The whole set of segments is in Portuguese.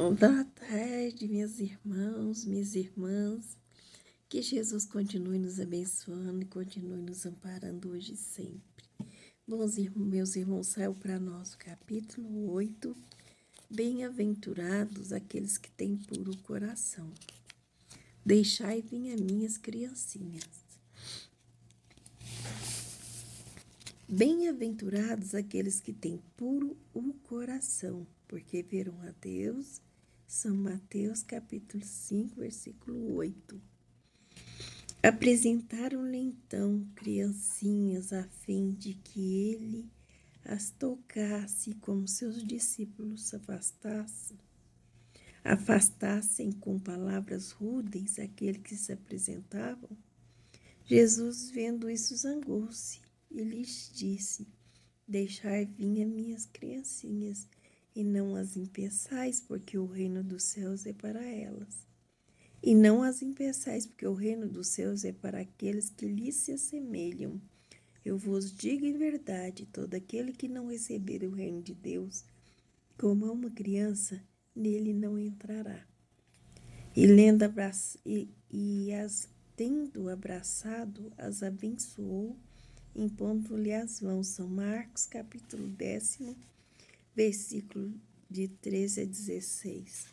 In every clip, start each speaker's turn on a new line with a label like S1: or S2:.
S1: Boa tarde, meus irmãos, minhas irmãs. Que Jesus continue nos abençoando e continue nos amparando hoje e sempre. Meus irmãos, saiu para nós o capítulo 8. Bem-aventurados aqueles que têm puro coração. Deixai vir a minhas criancinhas. Bem-aventurados aqueles que têm puro o coração, porque verão a Deus. São Mateus, capítulo 5, versículo 8. Apresentaram-lhe então criancinhas a fim de que ele as tocasse, como seus discípulos afastassem com palavras rudes aquele que se apresentavam. Jesus, vendo isso, zangou-se e lhes disse: Deixai vir as minhas criancinhas, e não as impeçais, porque o reino dos céus é para elas. E não as impeçais, porque o reino dos céus é para aqueles que lhes se assemelham. Eu vos digo em verdade, todo aquele que não receber o reino de Deus como a uma criança, nele não entrará. E as tendo abraçado, as abençoou, impondo-lhe as mãos. São Marcos, capítulo 10, versículo de 13 a 16.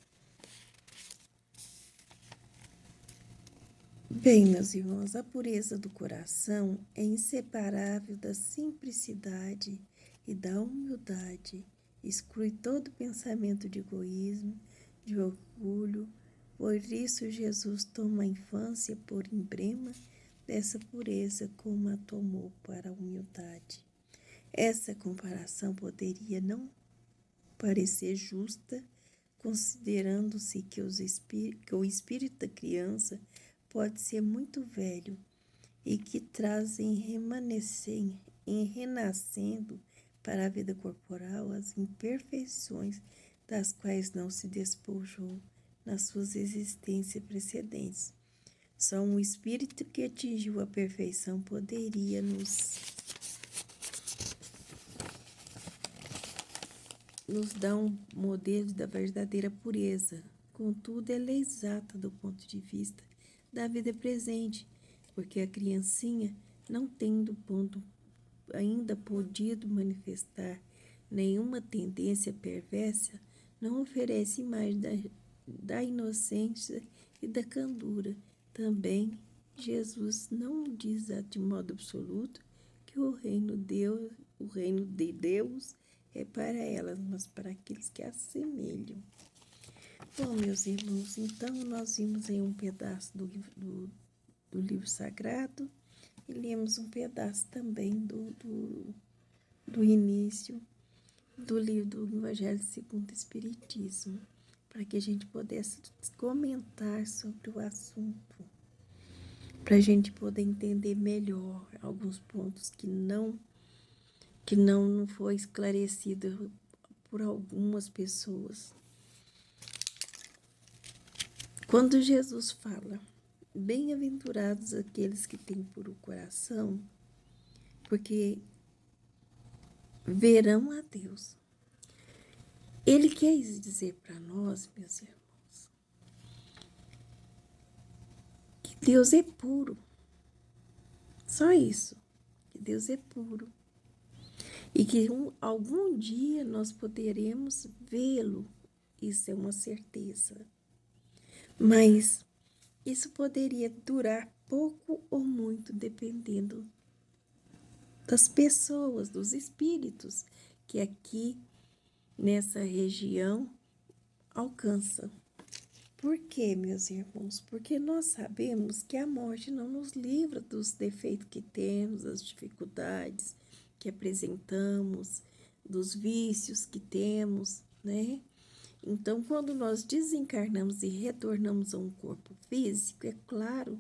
S1: Bem, meus irmãos, a pureza do coração é inseparável da simplicidade e da humildade. Exclui todo pensamento de egoísmo, de orgulho. Por isso, Jesus toma a infância por emblema dessa pureza, como a tomou para a humildade. Essa comparação poderia não parecer justa, considerando-se que o espírito da criança pode ser muito velho e que traz em renascendo para a vida corporal as imperfeições das quais não se despojou nas suas existências precedentes. Só um espírito que atingiu a perfeição poderia nos dá um modelo da verdadeira pureza. Contudo, ela é exata do ponto de vista da vida presente, porque a criancinha, não tendo ainda podido manifestar nenhuma tendência perversa, não oferece imagem da inocência e da candura. Também, Jesus não diz de modo absoluto que o reino de Deus é para elas, mas para aqueles que assemelham. Bom, meus irmãos, então nós vimos em um pedaço do livro sagrado e lemos um pedaço também do início do livro do Evangelho segundo o Espiritismo, para que a gente pudesse comentar sobre o assunto, para a gente poder entender melhor alguns pontos que não foi esclarecido por algumas pessoas. Quando Jesus fala, bem-aventurados aqueles que têm puro coração, porque verão a Deus. Ele quer dizer para nós, meus irmãos, que Deus é puro. Só isso, que Deus é puro. E que algum dia nós poderemos vê-lo. Isso é uma certeza. Mas isso poderia durar pouco ou muito, dependendo das pessoas, dos espíritos que aqui nessa região alcançam. Por quê, meus irmãos? Porque nós sabemos que a morte não nos livra dos defeitos que temos, das dificuldades que apresentamos, dos vícios que temos, né? Então, quando nós desencarnamos e retornamos a um corpo físico, é claro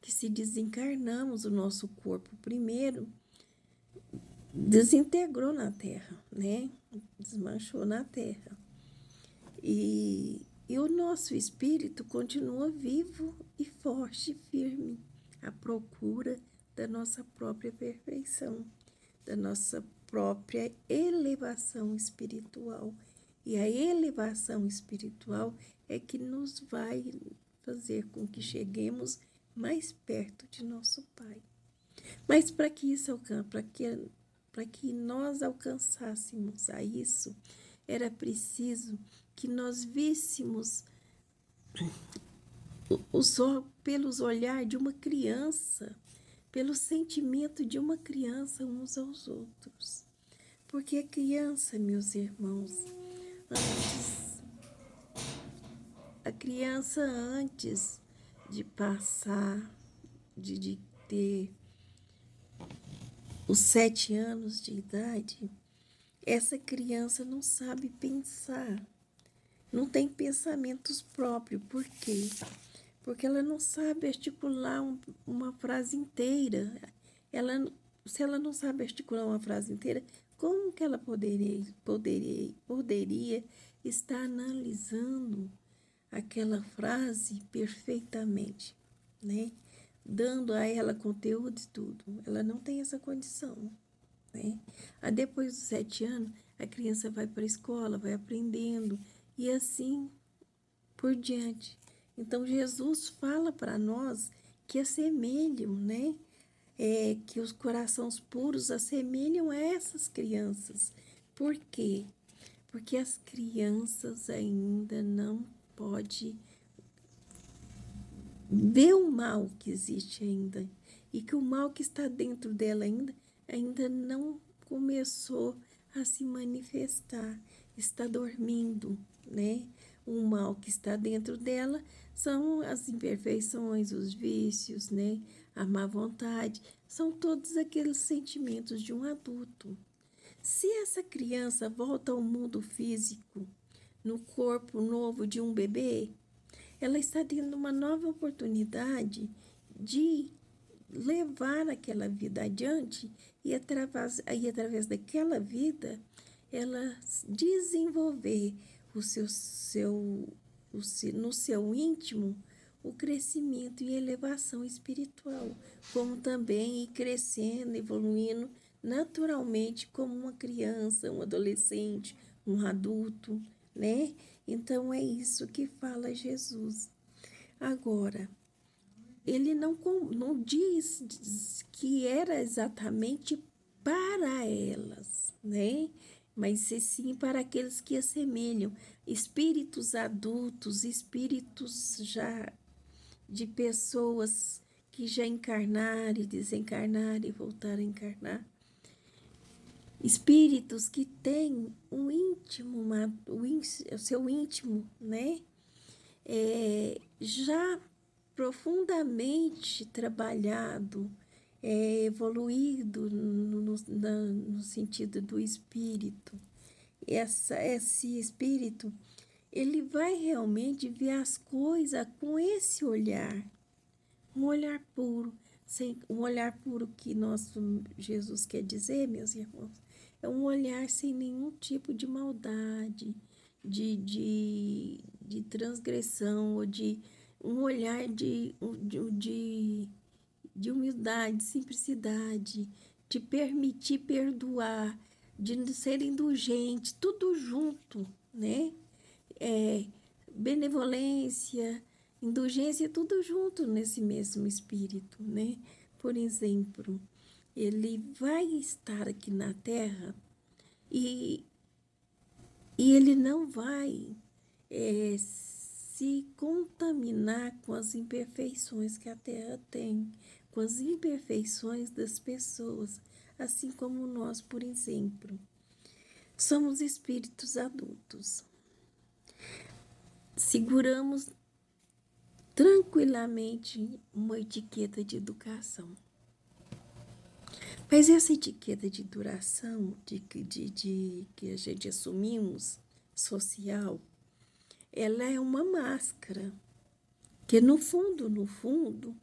S1: que se desencarnamos o nosso corpo primeiro, desintegrou na Terra, né? Desmanchou na Terra. E o nosso espírito continua vivo e forte e firme, à procura da nossa própria perfeição, da nossa própria elevação espiritual E a elevação espiritual é que nos vai fazer com que cheguemos mais perto de nosso Pai. Mas para que isso para que nós alcançássemos a isso, era preciso que nós víssemos pelos olhar de uma criança, pelo sentimento de uma criança uns aos outros. Porque a criança, meus irmãos, antes de passar, de ter os 7 anos de idade, essa criança não sabe pensar, não tem pensamentos próprios. Por quê? Porque ela não sabe articular uma frase inteira. Se ela não sabe articular uma frase inteira, como que ela poderia estar analisando aquela frase perfeitamente, né? Dando a ela conteúdo e tudo. Ela não tem essa condição, né? Depois dos 7 anos, a criança vai para a escola, vai aprendendo e assim por diante. Então, Jesus fala para nós que assemelham, né? Que os corações puros assemelham a essas crianças. Por quê? Porque as crianças ainda não podem ver o mal que existe ainda. E que o mal que está dentro dela ainda não começou a se manifestar. Está dormindo, né? O mal que está dentro dela são as imperfeições, os vícios, né? A má vontade, são todos aqueles sentimentos de um adulto. Se essa criança volta ao mundo físico, no corpo novo de um bebê, ela está tendo uma nova oportunidade de levar aquela vida adiante e através daquela vida, ela desenvolver no seu íntimo o crescimento e elevação espiritual, como também ir crescendo, evoluindo naturalmente como uma criança, um adolescente, um adulto, né? Então é isso que fala Jesus. Agora, ele não diz que era exatamente para elas, né? Mas sim para aqueles que assemelham, espíritos adultos, espíritos já de pessoas que já encarnaram e desencarnaram e voltaram a encarnar. Espíritos que têm um íntimo, o seu íntimo, né? Já profundamente trabalhado, evoluído no sentido do espírito. Esse espírito, ele vai realmente ver as coisas com esse olhar, um olhar puro, um olhar puro que nosso Jesus quer dizer, meus irmãos, é um olhar sem nenhum tipo de maldade, de transgressão, ou de um olhar de humildade, simplicidade, de permitir perdoar, de ser indulgente, tudo junto, né? Benevolência, indulgência, tudo junto nesse mesmo espírito, né? Por exemplo, ele vai estar aqui na Terra e ele não vai se contaminar com as imperfeições que a Terra tem, com as imperfeições das pessoas, assim como nós, por exemplo. Somos espíritos adultos. Seguramos tranquilamente uma etiqueta de educação. Mas essa etiqueta de duração, que a gente assumimos, social, ela é uma máscara, que no fundo,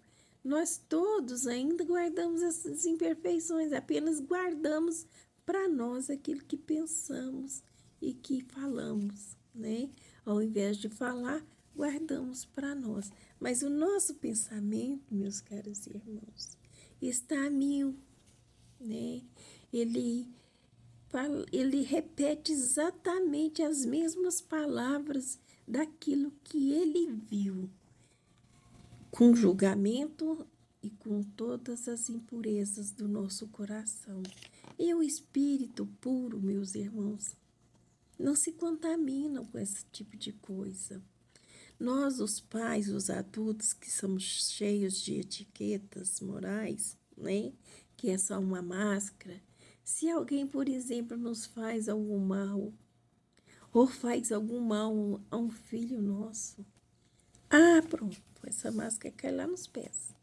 S1: nós todos ainda guardamos essas imperfeições, apenas guardamos para nós aquilo que pensamos e que falamos, né? Ao invés de falar, guardamos para nós. Mas o nosso pensamento, meus caros irmãos, está a mil, né? Ele ele repete exatamente as mesmas palavras daquilo que ele viu, com julgamento e com todas as impurezas do nosso coração. E o espírito puro, meus irmãos, não se contaminam com esse tipo de coisa. Nós, os pais, os adultos, que somos cheios de etiquetas morais, né? Que é só uma máscara. Se alguém, por exemplo, nos faz algum mal, ou faz algum mal a um filho nosso, pronto, essa máscara cai lá nos pés,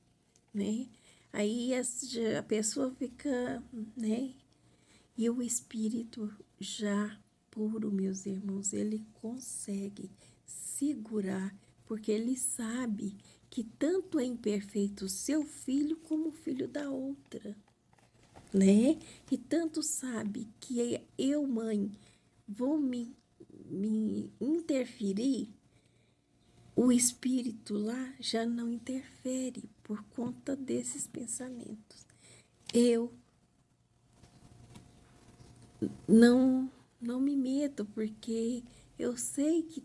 S1: né? Aí a pessoa fica, né? E o espírito já puro, meus irmãos, ele consegue segurar, porque ele sabe que tanto é imperfeito o seu filho como o filho da outra, né? E tanto sabe que eu, mãe, vou me interferir, o espírito lá já não interfere por conta desses pensamentos. Eu não me meto, porque eu sei que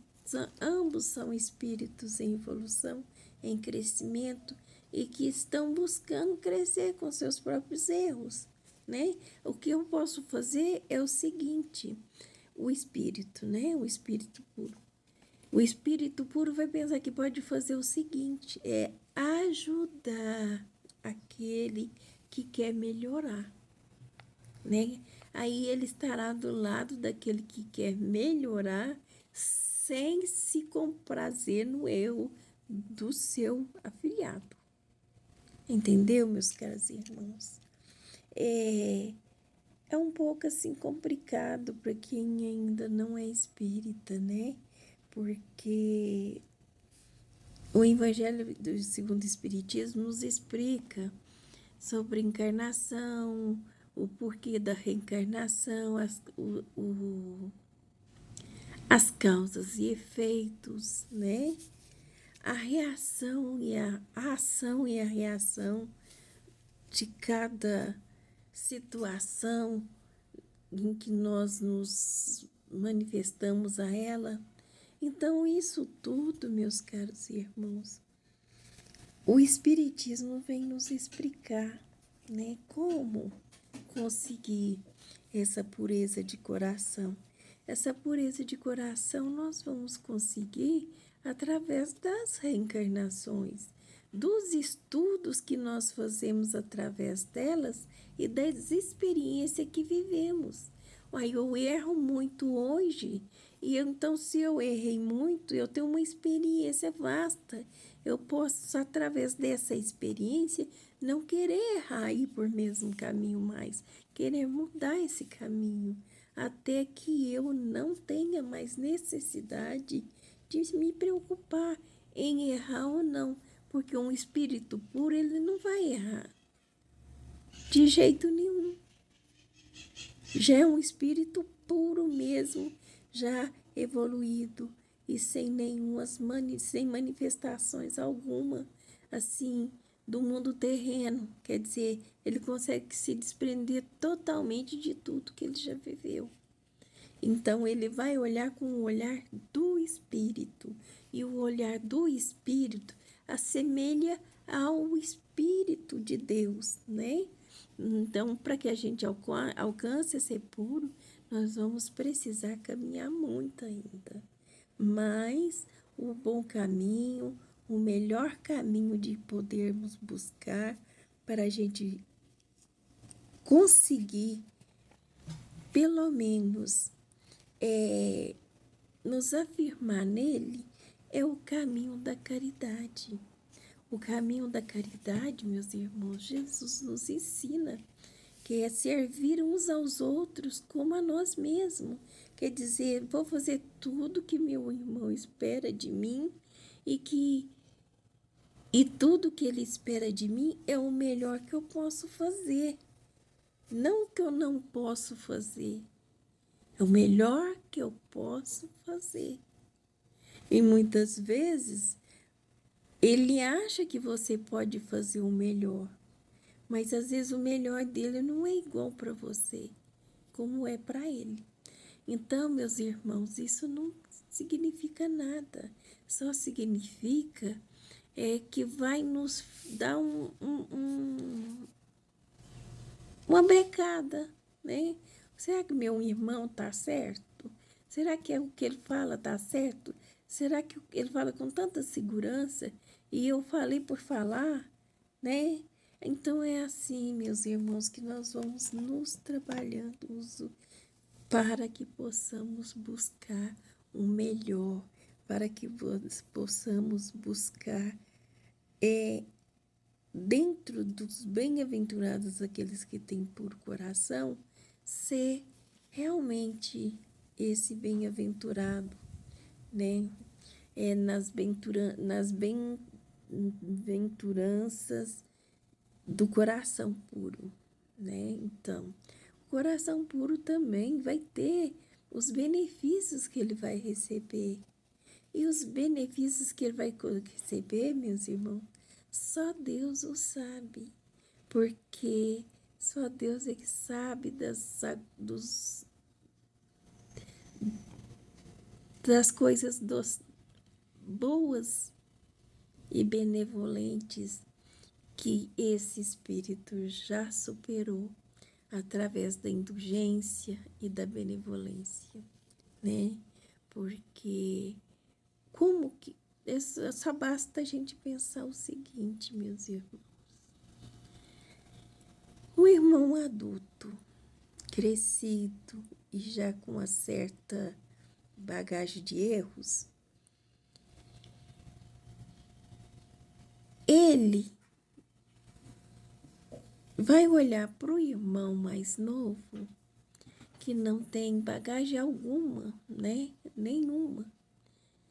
S1: ambos são espíritos em evolução, em crescimento, e que estão buscando crescer com seus próprios erros, né? O que eu posso fazer é o seguinte: o espírito, né? O espírito puro. O espírito puro vai pensar que pode fazer o seguinte: é ajudar aquele que quer melhorar, né? Aí ele estará do lado daquele que quer melhorar, sem se comprazer no erro do seu afiliado. Entendeu, meus caros irmãos? É um pouco assim complicado para quem ainda não é espírita, né? Porque o Evangelho segundo o Espiritismo nos explica sobre encarnação, o porquê da reencarnação, as causas e efeitos, né? A reação e a ação e a reação de cada situação em que nós nos manifestamos a ela. Então, isso tudo, meus caros irmãos, o Espiritismo vem nos explicar, né? Como conseguir essa pureza de coração. Essa pureza de coração nós vamos conseguir através das reencarnações, dos estudos que nós fazemos através delas e das experiências que vivemos. Eu erro muito hoje, e então, se eu errei muito, eu tenho uma experiência vasta. Eu posso, através dessa experiência, não querer errar e ir por mesmo caminho mais, querer mudar esse caminho, até que eu não tenha mais necessidade de me preocupar em errar ou não, porque um espírito puro, ele não vai errar, de jeito nenhum. Já é um espírito puro mesmo, já evoluído e sem sem manifestações alguma, assim, do mundo terreno. Quer dizer, ele consegue se desprender totalmente de tudo que ele já viveu. Então, ele vai olhar com o olhar do espírito, e o olhar do espírito assemelha ao Espírito de Deus, né? Então, para que a gente alcance a ser puro, nós vamos precisar caminhar muito ainda. Mas o bom caminho, o melhor caminho de podermos buscar para a gente conseguir, pelo menos, nos afirmar nele, é o caminho da caridade. O caminho da caridade, meus irmãos, Jesus nos ensina, que é servir uns aos outros como a nós mesmos. Quer dizer, vou fazer tudo que meu irmão espera de mim, e tudo que ele espera de mim é o melhor que eu posso fazer. Não que eu não posso fazer, é o melhor que eu posso fazer. E muitas vezes ele acha que você pode fazer o melhor, mas às vezes o melhor dele não é igual para você. como é para ele. Então, meus irmãos, isso não significa nada, só significa que vai nos dar uma brecada, né? Será que meu irmão está certo? Será que o que ele fala está certo? Será que ele fala com tanta segurança e eu falei por falar, né? Então é assim, meus irmãos, que nós vamos nos trabalhando para que possamos buscar o melhor, para que possamos buscar dentro dos bem-aventurados aqueles que têm puro coração, ser realmente esse bem-aventurado, né? Nas bem-aventuranças do coração puro, né? Então, o coração puro também vai ter os benefícios que ele vai receber. E os benefícios que ele vai receber, meus irmãos, só Deus o sabe. Porque só Deus é que sabe das coisas boas e benevolentes que esse Espírito já superou através da indulgência e da benevolência, né? Porque como que só basta a gente pensar o seguinte, meus irmãos. Um irmão adulto, crescido e já com uma certa bagagem de erros, ele vai olhar para o irmão mais novo, que não tem bagagem alguma, né? Nenhuma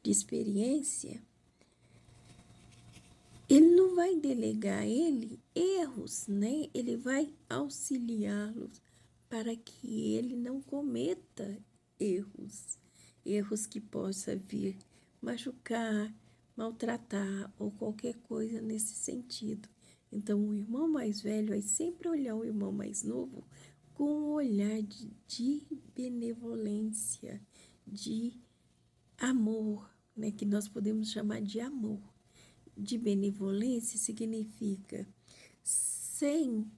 S1: de experiência. Ele não vai delegar a ele erros, né? Ele vai auxiliá-los para que ele não cometa erros que possa vir machucar, maltratar ou qualquer coisa nesse sentido. Então, o irmão mais velho vai sempre olhar o irmão mais novo com um olhar de benevolência, de amor, né? Que nós podemos chamar de amor. De benevolência significa sem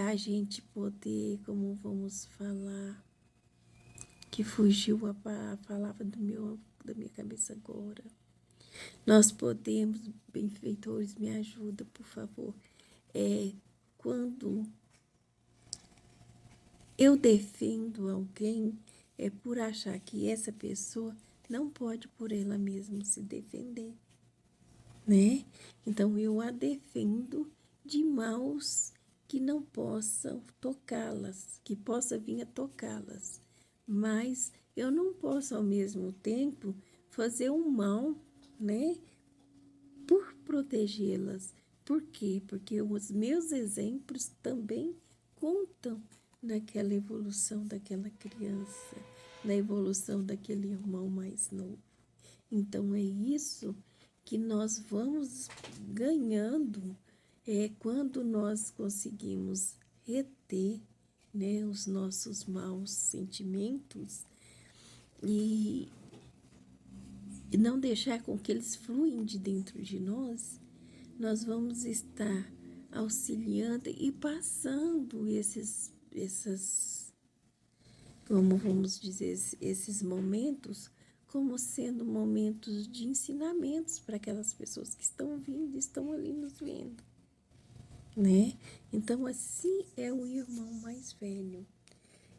S1: a gente poder, como vamos falar, que fugiu a palavra da minha cabeça agora. Nós podemos, benfeitores, me ajuda, por favor. Quando eu defendo alguém, é por achar que essa pessoa não pode por ela mesma se defender, né? Então, eu a defendo de maus que não possam tocá-las, que possa vir a tocá-las. Mas eu não posso, ao mesmo tempo, fazer um mal, né? Por protegê-las. Por quê? Porque os meus exemplos também contam naquela evolução daquela criança, na evolução daquele irmão mais novo. Então, é isso que nós vamos ganhando quando nós conseguimos reter, né, os nossos maus sentimentos e não deixar com que eles fluem de dentro de nós, nós vamos estar auxiliando e passando como vamos dizer, esses momentos como sendo momentos de ensinamentos para aquelas pessoas que estão vindo, estão ali nos vendo, né? Então, assim é o irmão mais velho.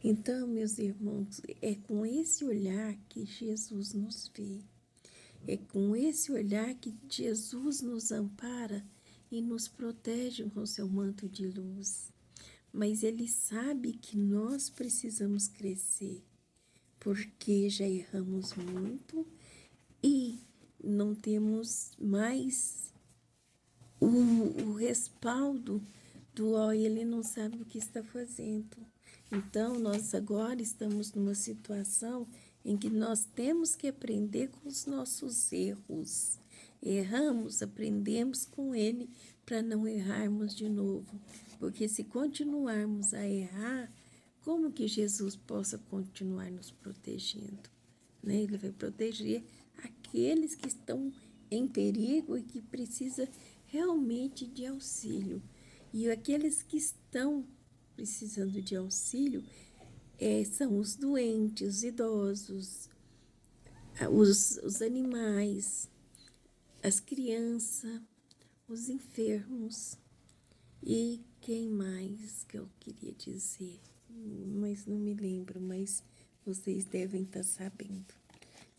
S1: Então, meus irmãos, é com esse olhar que Jesus nos vê. É com esse olhar que Jesus nos ampara e nos protege com seu manto de luz. Mas ele sabe que nós precisamos crescer, porque já erramos muito e não temos mais o respaldo ele não sabe o que está fazendo. Então, nós agora estamos numa situação em que nós temos que aprender com os nossos erros. Erramos, aprendemos com ele para não errarmos de novo. Porque se continuarmos a errar, como que Jesus possa continuar nos protegendo, né? Ele vai proteger aqueles que estão em perigo e que precisam realmente de auxílio. E aqueles que estão precisando de auxílio são os doentes, os idosos, os animais, as crianças, os enfermos. E quem mais que eu queria dizer? Mas não me lembro, mas vocês devem estar sabendo,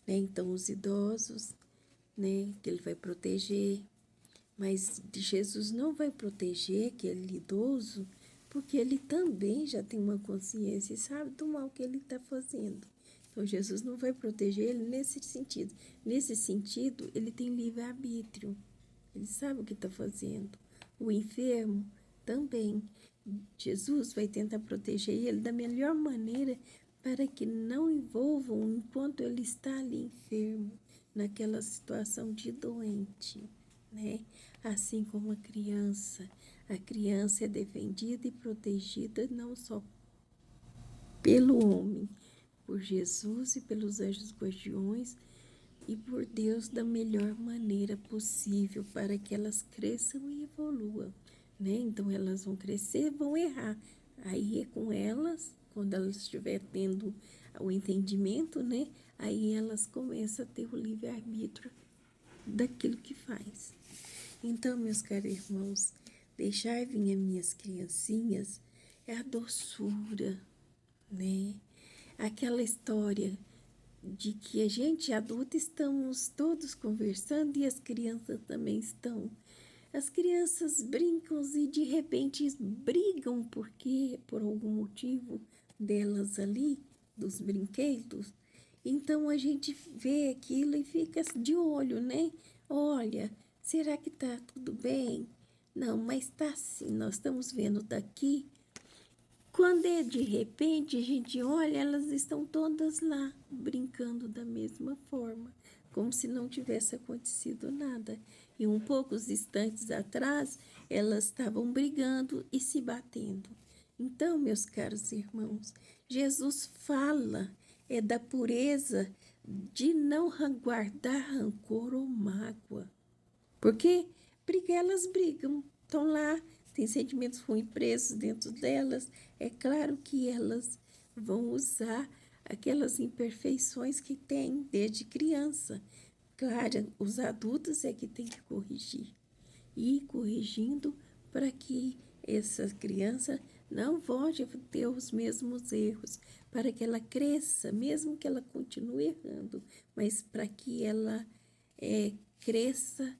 S1: né? Então, os idosos, né, que ele vai proteger, mas Jesus não vai proteger aquele idoso, porque ele também já tem uma consciência e sabe do mal que ele está fazendo. Então, Jesus não vai proteger ele nesse sentido. Nesse sentido, ele tem livre-arbítrio. Ele sabe o que está fazendo. O enfermo também. Jesus vai tentar proteger ele da melhor maneira para que não envolvam enquanto ele está ali enfermo, naquela situação de doente, né? Assim como a criança é defendida e protegida não só pelo homem, por Jesus e pelos anjos guardiões e por Deus da melhor maneira possível para que elas cresçam e evoluam, né? Então elas vão crescer, vão errar. Aí é com elas, quando elas estiver tendo o entendimento, né? Aí elas começam a ter o livre-arbítrio daquilo que faz. Então, meus caros irmãos, deixar vir as minhas criancinhas é a doçura, né? Aquela história de que a gente adulta estamos todos conversando e as crianças também estão. As crianças brincam e de repente brigam porque por algum motivo delas ali, dos brinquedos. Então a gente vê aquilo e fica de olho, né? Olha, será que tá tudo bem? Não, mas tá sim, nós estamos vendo daqui. Quando é de repente, a gente olha, elas estão todas lá, brincando da mesma forma, como se não tivesse acontecido nada. E um poucos instantes atrás, elas estavam brigando e se batendo. Então, meus caros irmãos, Jesus fala da pureza de não guardar rancor ou mágoa. Porque elas brigam, estão lá, têm sentimentos ruins presos dentro delas. É claro que elas vão usar aquelas imperfeições que têm desde criança. Claro, os adultos é que tem que corrigir. E ir corrigindo para que essa criança não volte a ter os mesmos erros, para que ela cresça, mesmo que ela continue errando, mas para que ela cresça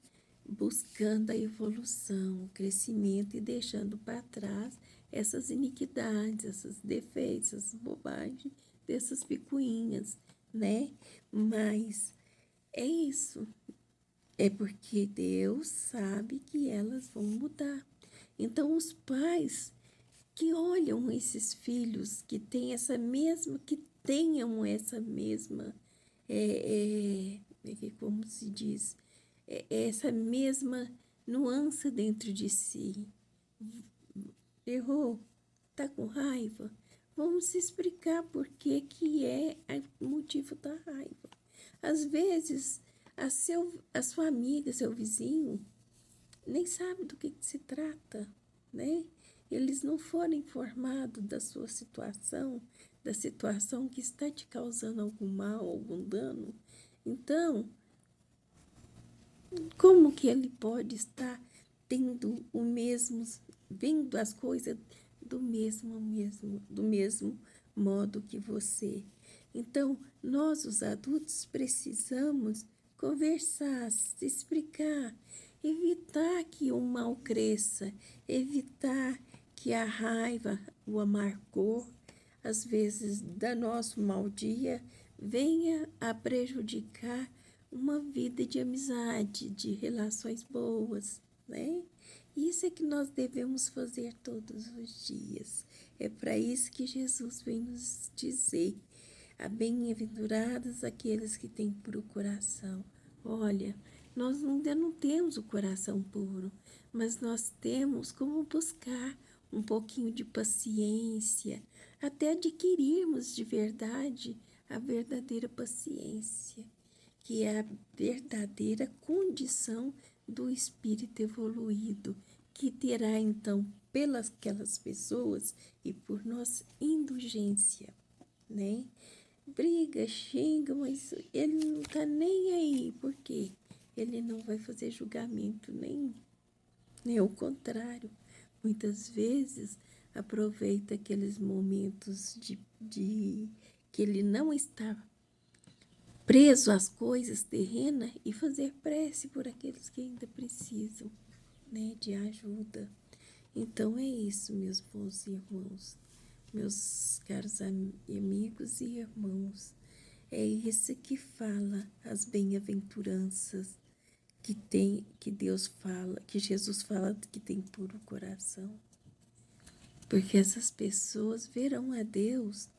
S1: buscando a evolução, o crescimento e deixando para trás essas iniquidades, esses defeitos, essas bobagens dessas picuinhas, né? Mas é isso. É porque Deus sabe que elas vão mudar. Então, os pais que olham esses filhos que têm que tenham essa mesma, como se diz, essa mesma nuance dentro de si. Errou? Tá com raiva? Vamos se explicar por que é o motivo da raiva. Às vezes, a sua amiga, seu vizinho, nem sabe do que se trata, né? Eles não foram informados da sua situação, da situação que está te causando algum mal, algum dano. Então, como que ele pode estar tendo vendo as coisas do mesmo modo que você? Então, nós, os adultos, precisamos conversar, se explicar, evitar que o mal cresça, evitar que a raiva, o amargor, às vezes, da nosso mau dia, venha a prejudicar uma vida de amizade, de relações boas, né? Isso é que nós devemos fazer todos os dias. É para isso que Jesus vem nos dizer: bem-aventurados aqueles que têm puro coração. Olha, nós ainda não temos o coração puro, mas nós temos como buscar um pouquinho de paciência, até adquirirmos de verdade a verdadeira paciência, que é a verdadeira condição do espírito evoluído, que terá então pelas aquelas pessoas e por nós indulgência, né? Briga, xinga, mas ele não tá nem aí, por quê? Ele não vai fazer julgamento nenhum, nem o contrário. Muitas vezes aproveita aqueles momentos de que ele não está preso às coisas terrenas e fazer prece por aqueles que ainda precisam, né, de ajuda. Então é isso, meus bons irmãos, meus caros amigos e irmãos. É isso que fala as bem-aventuranças que Deus fala, que Jesus fala que tem puro coração. Porque essas pessoas verão a Deus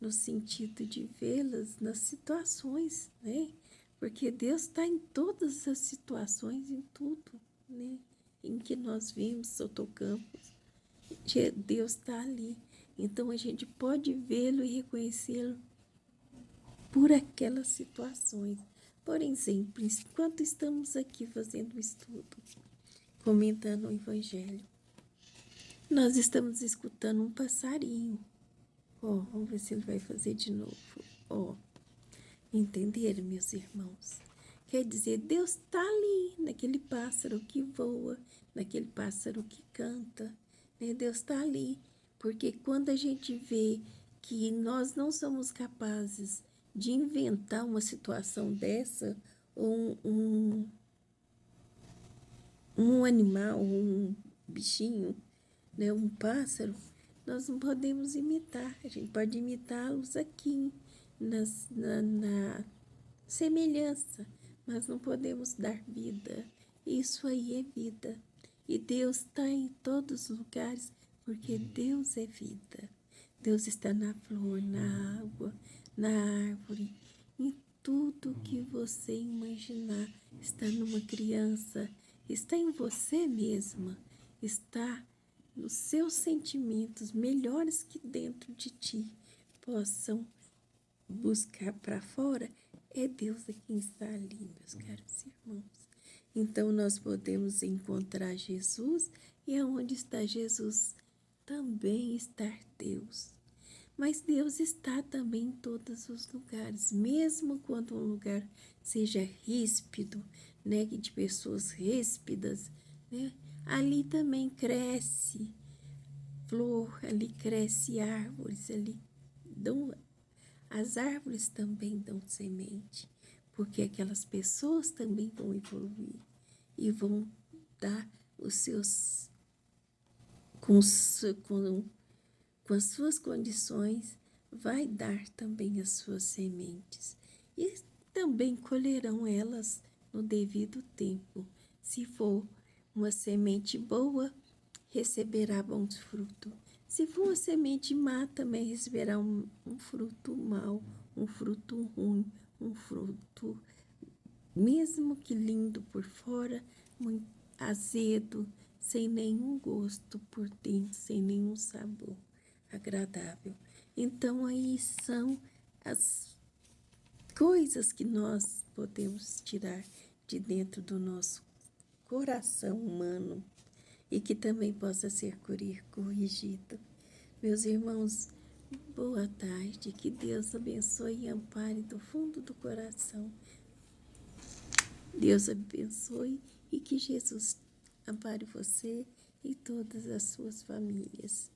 S1: no sentido de vê-las nas situações, né? Porque Deus está em todas as situações, em tudo, né? Em que nós vimos ou tocamos, Deus está ali. Então a gente pode vê-lo e reconhecê-lo por aquelas situações. Por exemplo, enquanto estamos aqui fazendo o estudo, comentando o Evangelho, nós estamos escutando um passarinho. Vamos ver se ele vai fazer de novo. Entenderam, meus irmãos? Quer dizer, Deus está ali, naquele pássaro que voa, naquele pássaro que canta, né? Deus está ali, porque quando a gente vê que nós não somos capazes de inventar uma situação dessa, ou um animal, um bichinho, né, um pássaro, nós não podemos imitar. A gente pode imitá-los aqui, na semelhança, mas não podemos dar vida. Isso aí é vida. E Deus está em todos os lugares, porque Deus é vida. Deus está na flor, na água, na árvore, em tudo que você imaginar. Está numa criança, está em você mesma, está nos seus sentimentos melhores que dentro de ti possam buscar para fora. É Deus quem está ali, meus caros irmãos. Então nós podemos encontrar Jesus, e aonde está Jesus também está Deus. Mas Deus está também em todos os lugares, mesmo quando um lugar seja ríspido, né, de pessoas ríspidas, né, ali também cresce flor, ali cresce árvores, ali as árvores também dão semente, porque aquelas pessoas também vão evoluir e vão dar os seus com as suas condições, vai dar também as suas sementes. E também colherão elas no devido tempo. Se for uma semente boa, receberá bons frutos. Se for uma semente má, também receberá um fruto mau, um fruto ruim, um fruto, mesmo que lindo por fora, muito azedo, sem nenhum gosto por dentro, sem nenhum sabor agradável. Então aí são as coisas que nós podemos tirar de dentro do nosso coração humano e que também possa ser corrigido. Meus irmãos, boa tarde, que Deus abençoe e ampare do fundo do coração. Deus abençoe e que Jesus ampare você e todas as suas famílias.